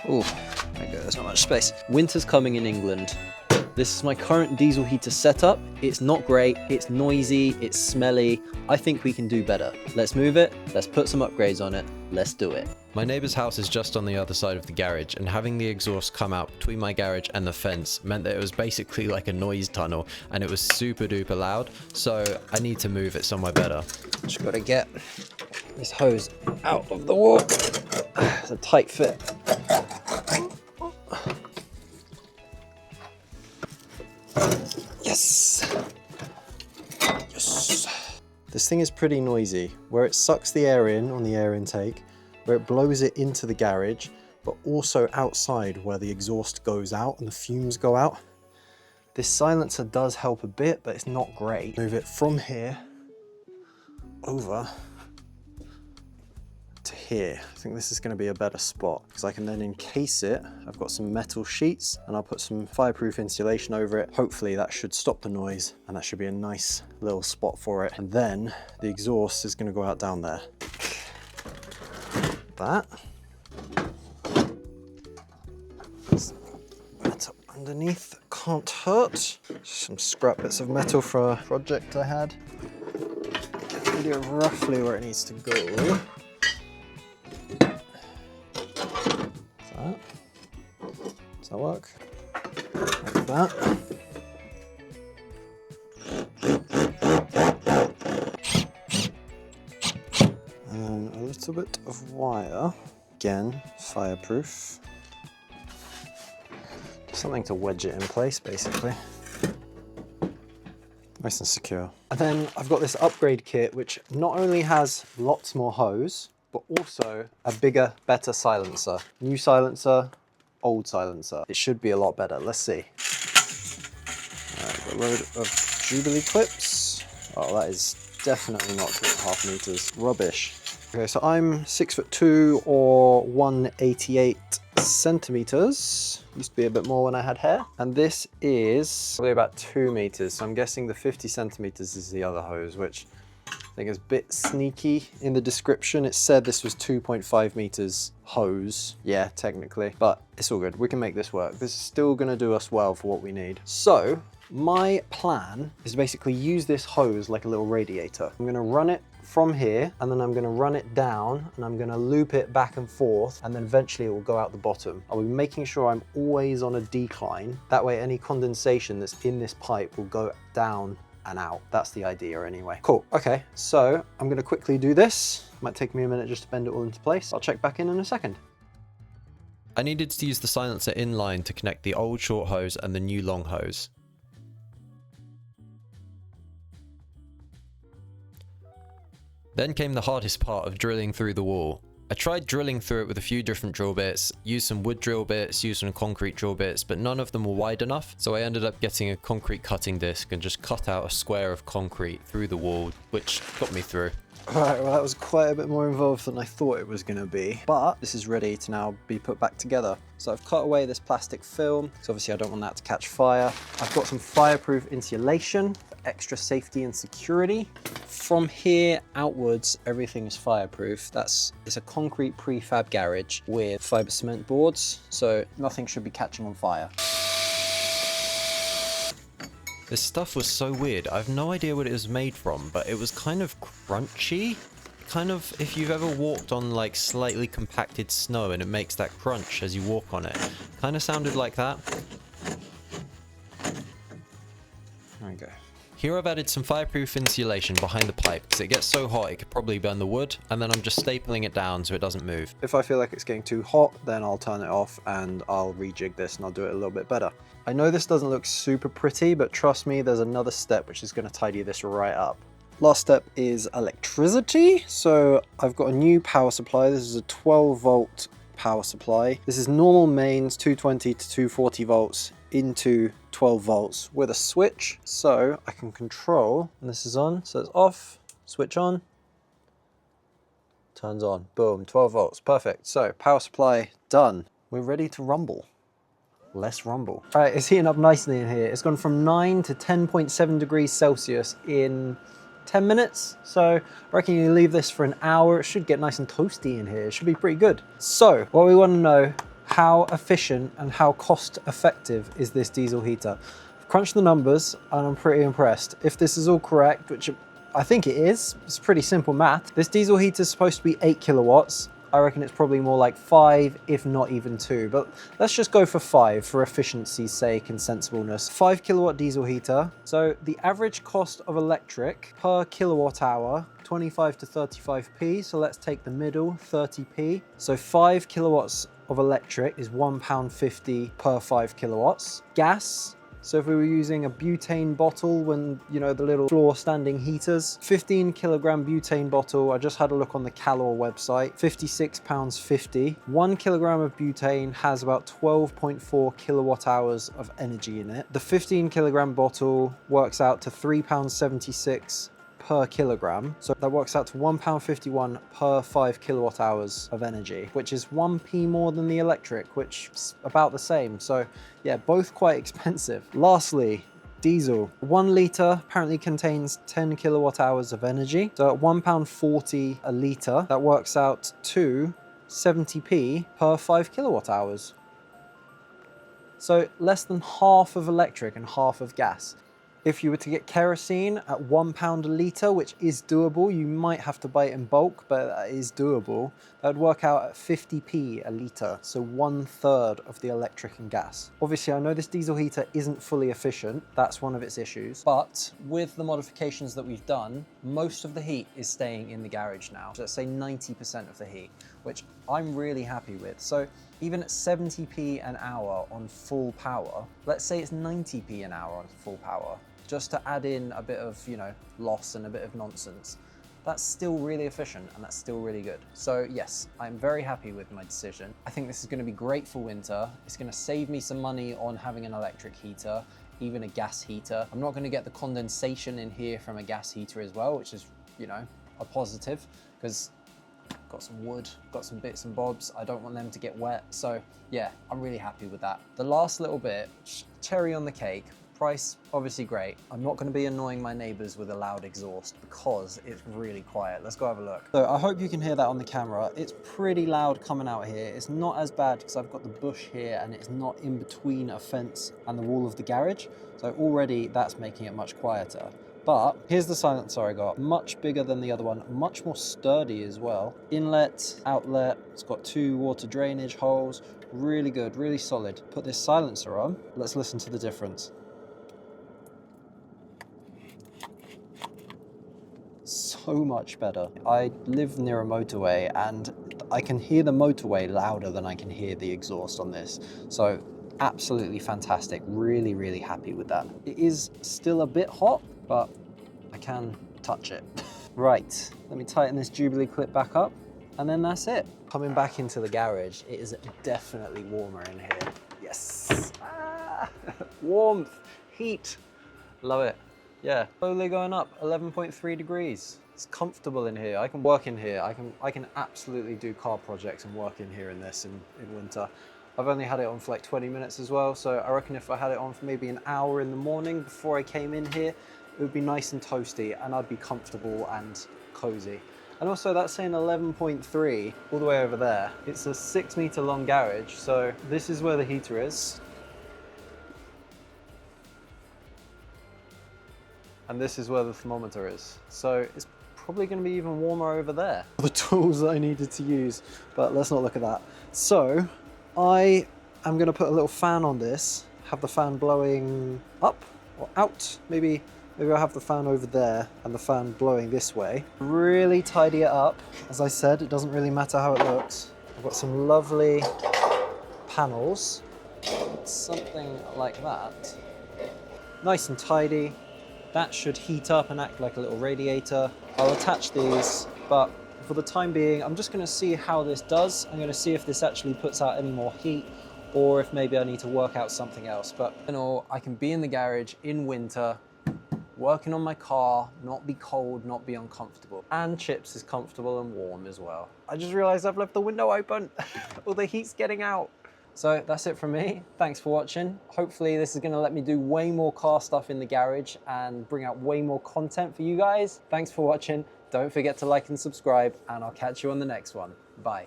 Oh, there you go, there's not much space. Winter's coming in England. This is my current diesel heater setup. It's not great, it's noisy, it's smelly. I think we can do better. Let's move it, let's put some upgrades on it, let's do it. My neighbour's house is just on the other side of the garage, and having the exhaust come out between my garage and the fence meant that it was basically like a noise tunnel, and it was super duper loud, so I need to move it somewhere better. Just gotta get this hose out of the wall. It's a tight fit. Yes! Yes! This thing is pretty noisy, where it sucks the air in on the air intake, where it blows it into the garage, but also outside where the exhaust goes out and the fumes go out. This silencer does help a bit, but it's not great. Move it from here over to here. I think this is going to be a better spot because I can then encase it. I've got some metal sheets and I'll put some fireproof insulation over it. Hopefully that should stop the noise and that should be a nice little spot for it. And then the exhaust is going to go out down there. That. There's metal underneath, can't hurt. Some scrap bits of metal for a project I had. Get an idea of roughly where it needs to go. Does that work? Like that. And a little bit of wire. Again, fireproof. Something to wedge it in place, basically. Nice and secure. And then I've got this upgrade kit, which not only has lots more hose, but also a bigger, better silencer. New silencer, old silencer. It should be a lot better. Let's see. Got a load of Jubilee clips. Oh, that is definitely not 2.5 meters. Rubbish. Okay, so I'm 6'2" or 188 centimeters. Used to be a bit more when I had hair. And this is probably about 2 meters. So I'm guessing the 50 centimeters is the other hose, which I think is a bit sneaky. In the description, it said this was 2.5 meters hose. Yeah, technically, but it's all good. We can make this work. This is still gonna do us well for what we need. So my plan is to basically use this hose like a little radiator. I'm gonna run it from here, and then I'm gonna run it down, and I'm gonna loop it back and forth, and then eventually it will go out the bottom. I'll be making sure I'm always on a decline. That way any condensation that's in this pipe will go down and out. That's the idea anyway. Cool, okay, so I'm gonna quickly do this. Might take me a minute just to bend it all into place. I'll check back in a second. I needed to use the silencer inline to connect the old short hose and the new long hose. Then came the hardest part of drilling through the wall. I tried drilling through it with a few different drill bits, used some wood drill bits, used some concrete drill bits, but none of them were wide enough, so I ended up getting a concrete cutting disc and just cut out a square of concrete through the wall, which got me through. Alright, well that was quite a bit more involved than I thought it was going to be, but this is ready to now be put back together. So I've cut away this plastic film, because obviously I don't want that to catch fire. I've got some fireproof insulation for extra safety and security. From here outwards, everything is fireproof. It's a concrete prefab garage with fiber cement boards, so nothing should be catching on fire. This stuff was so weird. I have no idea what it was made from, but it was kind of crunchy. Kind of, if you've ever walked on like slightly compacted snow and it makes that crunch as you walk on it. Kind of sounded like that. There we go. Here I've added some fireproof insulation behind the pipe because it gets so hot it could probably burn the wood, and then I'm just stapling it down so it doesn't move. If I feel like it's getting too hot, then I'll turn it off and I'll rejig this and I'll do it a little bit better. I know this doesn't look super pretty, but trust me, there's another step which is going to tidy this right up. Last step is electricity. So I've got a new power supply. This is a 12 volt power supply. This is normal mains, 220 to 240 volts into 12 volts with a switch, so I can control, and this is on, so it's off, switch on, turns on, boom, 12 volts, perfect. So power supply done. We're ready to rumble. Let's rumble. All right, it's heating up nicely in here. It's gone from 9 to 10.7 degrees Celsius in 10 minutes. So I reckon you leave this for an hour. It should get nice and toasty in here. It should be pretty good. So what we want to know, how efficient and how cost effective is this diesel heater. I've crunched the numbers and I'm pretty impressed. If this is all correct, which I think it is, it's pretty simple math. This diesel heater is supposed to be 8 kilowatts. I reckon it's probably more like 5, if not even 2, but let's just go for 5 for efficiency's sake and sensibleness. 5 kilowatt diesel heater. So the average cost of electric per kilowatt hour, 25 to 35p. So let's take the middle, 30p. So 5 kilowatts of electric is £1.50 per 5 kilowatts. Gas. So if we were using a butane bottle, when, you know, the little floor standing heaters, 15 kilogram butane bottle, I just had a look on the Calor website, £56.50. 1 kilogram of butane has about 12.4 kilowatt hours of energy in it. The 15 kilogram bottle works out to £3.76 per kilogram. So that works out to £1.51 per 5 kilowatt hours of energy, which is 1p more than the electric, which is about the same. So yeah, both quite expensive. Lastly, diesel. 1 litre apparently contains 10 kilowatt hours of energy. So at £1.40 a litre, that works out to 70p per 5 kilowatt hours. So less than half of electric and half of gas. If you were to get kerosene at £1 a litre, which is doable, you might have to buy it in bulk, but that is doable, that would work out at 50p a litre, so 1/3 of the electric and gas. Obviously, I know this diesel heater isn't fully efficient, that's one of its issues, but with the modifications that we've done, most of the heat is staying in the garage now. Let's say 90% of the heat, which I'm really happy with. So even at 70p an hour on full power, let's say it's 90p an hour on full power, just to add in a bit of, you know, loss and a bit of nonsense, that's still really efficient and that's still really good. So yes, I'm very happy with my decision. I think this is going to be great for winter. It's going to save me some money on having an electric heater, even a gas heater. I'm not going to get the condensation in here from a gas heater as well, which is, you know, a positive, because got some wood, got some bits and bobs. I don't want them to get wet. So yeah, I'm really happy with that. The last little bit, cherry on the cake, price, obviously great. I'm not going to be annoying my neighbors with a loud exhaust because it's really quiet. Let's go have a look. So I hope you can hear that on the camera. It's pretty loud coming out here. It's not as bad because I've got the bush here and it's not in between a fence and the wall of the garage. So already that's making it much quieter. But here's the silencer I got, much bigger than the other one, much more sturdy as well. Inlet, outlet, it's got 2 water drainage holes, really good, really solid. Put this silencer on, let's listen to the difference. So much better. I live near a motorway and I can hear the motorway louder than I can hear the exhaust on this. So absolutely fantastic, really, really happy with that. It is still a bit hot, but I can touch it. Right, let me tighten this Jubilee clip back up and then that's it. Coming back into the garage, it is definitely warmer in here. Yes, warmth, heat, love it. Yeah, slowly going up, 11.3 degrees. It's comfortable in here. I can work in here. I can absolutely do car projects and work in here in this in winter. I've only had it on for like 20 minutes as well, so I reckon if I had it on for maybe an hour in the morning before I came in here, it would be nice and toasty and I'd be comfortable and cozy. And also that's saying 11.3 all the way over there. It's a 6-meter long garage, so this is where the heater is. And this is where the thermometer is. So it's probably going to be even warmer over there. The tools that I needed to use, but let's not look at that. So I am going to put a little fan on this, have the fan blowing up or out. Maybe I'll have the fan over there and the fan blowing this way. Really tidy it up. As I said, it doesn't really matter how it looks. I've got some lovely panels, something like that. Nice and tidy. That should heat up and act like a little radiator. I'll attach these, but for the time being, I'm just going to see how this does. I'm going to see if this actually puts out any more heat or if maybe I need to work out something else. But in all, I can be in the garage in winter, working on my car, not be cold, not be uncomfortable. And Chips is comfortable and warm as well. I just realized I've left the window open. All the heat's getting out. So that's it from me. Thanks for watching. Hopefully this is going to let me do way more car stuff in the garage and bring out way more content for you guys. Thanks for watching. Don't forget to like and subscribe, and I'll catch you on the next one. Bye.